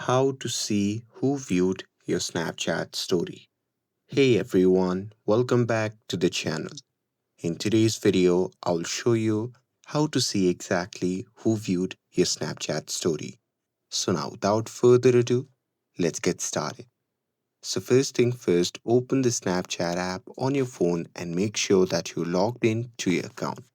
How to see who viewed your Snapchat story. Hey everyone, welcome back to the channel. In today's video, I'll show you how to see exactly who viewed your Snapchat story. So now without further ado, let's get started. So first thing first, open the Snapchat app on your phone and make sure that you're logged in to your account.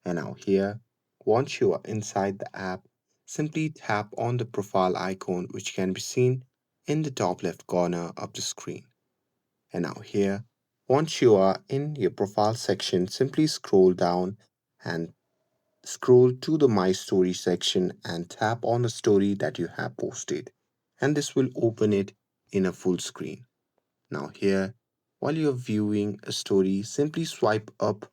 And now here, once you are inside the app, simply tap on the profile icon which can be seen in the top left corner of the screen. And now here, once you are in your profile section, simply scroll down and scroll to the My Story section and tap on the story that you have posted. And this will open it in a full screen. Now here, while you're viewing a story, simply swipe up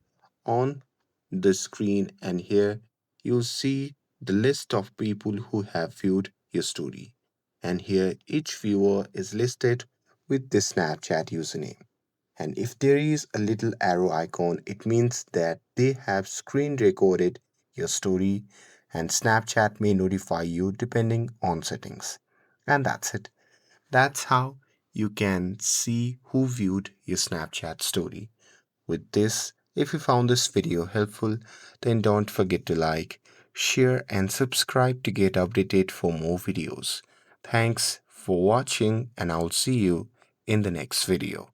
on the screen and here you'll see the list of people who have viewed your story. And here each viewer is listed with the Snapchat username. And if there is a little arrow icon, it means that they have screen recorded your story and Snapchat may notify you depending on settings. And that's it. That's how you can see who viewed your Snapchat story. With this, if you found this video helpful, then don't forget to like, share, and subscribe to get updated for more videos. Thanks for watching, and I'll see you in the next video.